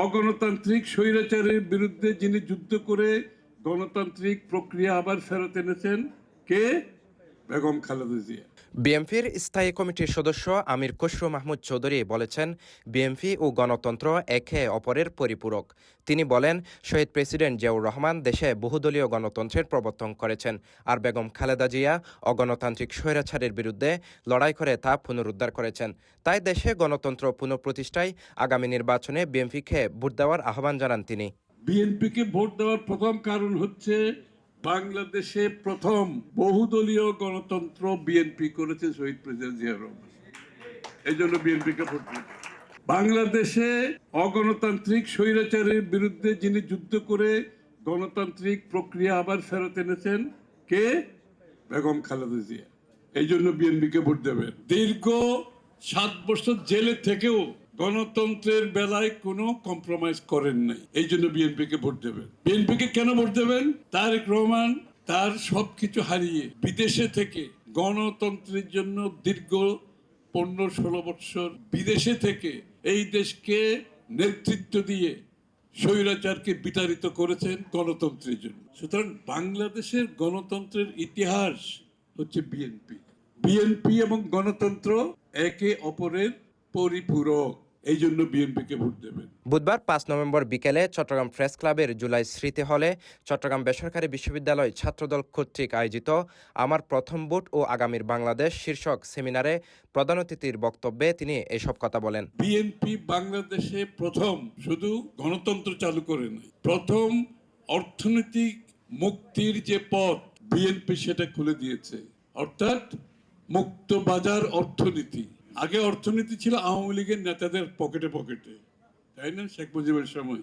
অগণতান্ত্রিক স্বৈরাচারের বিরুদ্ধে যিনি যুদ্ধ করে গণতান্ত্রিক প্রক্রিয়া আবার ফেরত এনেছেন কে? বেগম খালেদা জিয়া। বিএনপির স্থায়ী কমিটির সদস্য আমির খসরু মাহমুদ চৌধুরী বলেছেন, বিএনপি ও গণতন্ত্র একে অপরের পরিপূরক। তিনি বলেন, শহীদ প্রেসিডেন্ট জিয়াউর রহমান দেশে বহুদলীয় গণতন্ত্রের প্রবর্তন করেছেন, আর বেগম খালেদা জিয়া অগণতান্ত্রিক স্বৈরাচারের বিরুদ্ধে লড়াই করে তা পুনরুদ্ধার করেছেন। তাই দেশে গণতন্ত্র পুনঃপ্রতিষ্ঠায় আগামী নির্বাচনে বিএনপিকে ভোট দেওয়ার আহ্বান জানান তিনি। বিএনপিকে ভোট দেওয়ার প্রথম কারণ হচ্ছে বাংলাদেশে প্রথম বহুদলীয় গণতন্ত্র বিএনপি করেছে শহীদ প্রেসিডেন্ট জিয়াউর রহমান। এই জন্য বিএনপিকে ভোট দেব। বাংলাদেশে অগণতান্ত্রিক স্বৈরাচারের বিরুদ্ধে যিনি যুদ্ধ করে গণতান্ত্রিক প্রক্রিয়া আবার ফেরত এনেছেন কে? বেগম খালেদা জিয়া। এই জন্য বিএনপিকে ভোট দেবেন। দীর্ঘ 7 বছর জেলে থেকেও গণতন্ত্রের বেলায় কোনো কম্প্রোমাইজ করেন নাই। এই জন্য বিএনপিকে ভোট দেবেন। বিএনপিকে কেন ভোট দেবেন? তারেক রহমান তার সবকিছু হারিয়ে বিদেশে থেকে গণতন্ত্রের জন্য দীর্ঘ 15-16 বছর বিদেশে থেকে এই দেশকে নেতৃত্ব দিয়ে স্বৈরাচারকে বিতাড়িত করেছেন গণতন্ত্রের জন্য। সুতরাং বাংলাদেশের গণতন্ত্রের ইতিহাস হচ্ছে বিএনপি। বিএনপি এবং গণতন্ত্র একে অপরের পরিপূরক। এই জন্য বিএনপিকে ভোট দেবেন। বুধবার 5 নভেম্বর বিকেলে চট্টগ্রাম প্রেস ক্লাবের জুলাই স্মৃতি হলে চট্টগ্রাম বেসরকারি বিশ্ববিদ্যালয় ছাত্রদল কর্তৃক আয়োজিত আমার প্রথম ভোট ও আগামীর বাংলাদেশ শীর্ষক সেমিনারে প্রধান অতিথির বক্তব্যে তিনি এসব কথা বলেন। বিএনপি বাংলাদেশে প্রথম শুধু গণতন্ত্র চালু করে নাই, প্রথম অর্থনৈতিক মুক্তির যে পথ বিএনপি সেটা খুলে দিয়েছে। অর্থাৎ মুক্ত বাজার অর্থনীতি। আগে অর্থনীতি ছিল আওয়ামী লীগের নেতাদের পকেটে পকেটে, তাই না? শেখ মুজিবের সময়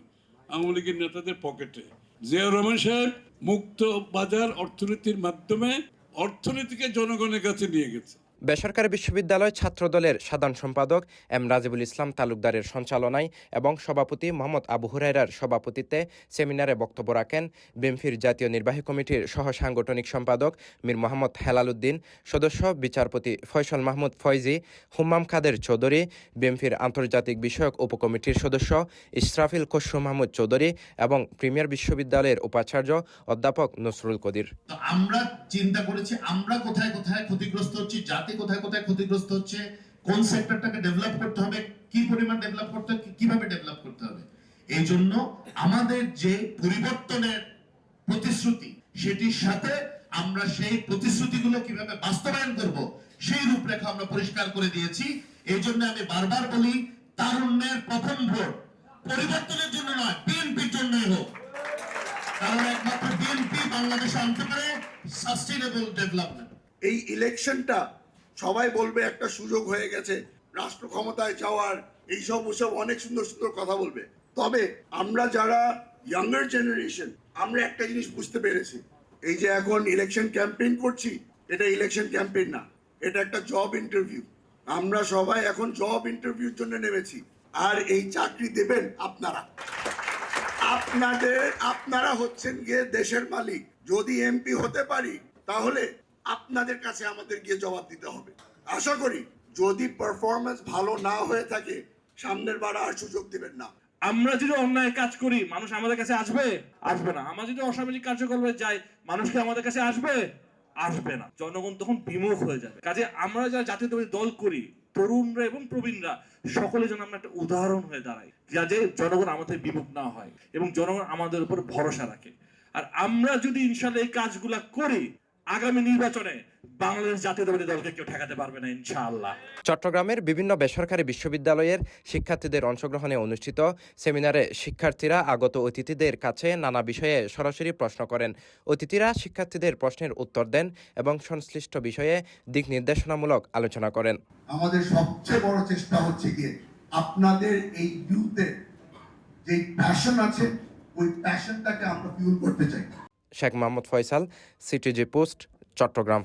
আওয়ামী লীগের নেতাদের পকেটে। জিয়াউর রহমান সাহেব মুক্ত বাজার অর্থনীতির মাধ্যমে অর্থনীতিকে জনগণের কাছে নিয়ে গেছে। বেসরকারি বিশ্ববিদ্যালয় ছাত্রদলের সাধারণ সম্পাদক এম রাজিবুল ইসলাম তালুকদারের সঞ্চালনায় এবং সভাপতি মোহাম্মদ আবু হুরায়রার সভাপতিত্বে সেমিনারে বক্তব্য রাখেন বিএনপির জাতীয় নির্বাহী কমিটির সহ সাংগঠনিক সম্পাদক মীর মোহাম্মদ হেলাল উদ্দিন, সদস্য বিচারপতি ফয়সল মাহমুদ ফয়জি, হুম্মাম কাদের চৌধুরী, বিএনপির আন্তর্জাতিক বিষয়ক উপকমিটির সদস্য ইসরাফিল খসরু মাহমুদ চৌধুরী এবং প্রিমিয়ার বিশ্ববিদ্যালয়ের উপাচার্য অধ্যাপক নসরুল কদির। আমরা চিন্তা করেছি আমরা কোথায় কোথায় ক্ষতিগ্রস্ত হচ্ছি, কোথায় কোথায় ক্ষতিগ্রস্ত হচ্ছে, কোন সেক্টরটাকে ডেভেলপ করতে হবে, কি পরিমাণ ডেভেলপ করতে হবে, কিভাবে ডেভেলপ করতে হবে। এই জন্য আমাদের যে পরিবর্তনের প্রতিশ্রুতি সেটির সাথে আমরা সেই প্রতিশ্রুতিগুলো কিভাবে বাস্তবায়ন করব সেই রূপরেখা আমরা পরিষ্কার করে দিয়েছি। এই জন্য আমি বারবার বলি, তারুণ্যের প্রথম ভোট পরিবর্তনের জন্য নয়, বিএনপির জন্যই হোক। কারণ একমাত্র বিএনপি বাংলাদেশে আনতে পারে সাস্টেইনেবল ডেভেলপমেন্ট। এই ইলেকশনটা সবাই বলবে একটা সুযোগ হয়ে গেছে রাষ্ট্র ক্ষমতায় যাওয়ার, এইসব ওসব অনেক সুন্দর সুন্দর কথা বলবে। তবে আমরা যারা ইয়াঙ্গার জেনারেশন, আমরা একটা জিনিস বুঝতে পেরেছি, এই যে এখন ইলেকশন ক্যাম্পেইন করছি, এটা ইলেকশন ক্যাম্পেইন না, এটা একটা জব ইন্টারভিউ। আমরা সবাই এখন জব ইন্টারভিউর জন্য নেমেছি, আর এই চাকরি দেবেন আপনারা। আপনারা হচ্ছেন গিয়ে দেশের মালিক। যদি এমপি হতে পারি তাহলে আপনাদের কাছে আমাদের গিয়ে জবাব দিতে হবে। আশা করি যদি পারফরমেন্স ভালো না হয়ে থাকে সামনের বার আর সুযোগ দিবেন না। আমরা যদি অন্যায় কাজ করি মানুষ আমাদের কাছে আসবে না। আমরা যদি অসামাজিক কার্যকলাপে যাই মানুষ কি আমাদের কাছে আসবে না। জনগণ তখন বিমুখ হয়ে যাবে। কাজে আমরা যারা জাতীয়তাবাদী দল করি, তরুণরা এবং প্রবীণরা সকলে যেন আমরা একটা উদাহরণ হয়ে দাঁড়াই, যাতে জনগণ আমাদের বিমুখ না হয় এবং জনগণ আমাদের উপর ভরসা রাখে। আর আমরা যদি ইনশাআল্লাহ এই কাজগুলা করি, আগামী নির্বাচনে বাংলাদেশ জাতীয়তাবাদী দলকে কেউ ঠেকাতে পারবে না ইনশাআল্লাহ। চট্টগ্রামের বিভিন্ন বেসরকারি বিশ্ববিদ্যালয়ের শিক্ষার্থীদের অংশগ্রহণে অনুষ্ঠিত সেমিনারে শিক্ষার্থীরা আগত অতিথিদের কাছে নানা বিষয়ে সরাসরি প্রশ্ন করেন। অতিথিরা শিক্ষার্থীদের প্রশ্নের উত্তর দেন এবং সংশ্লিষ্ট বিষয়ে দিক নির্দেশনামূলক আলোচনা করেন। আমাদের সবচেয়ে বড় চেষ্টা হচ্ছে গিয়ে আপনাদের এই ইউথে যে প্যাশন আছে, ওই প্যাশনটাকে আমরা ফিউল করতে চাই। Sheikh Mohammad Faisal, CTG post, Chittagong.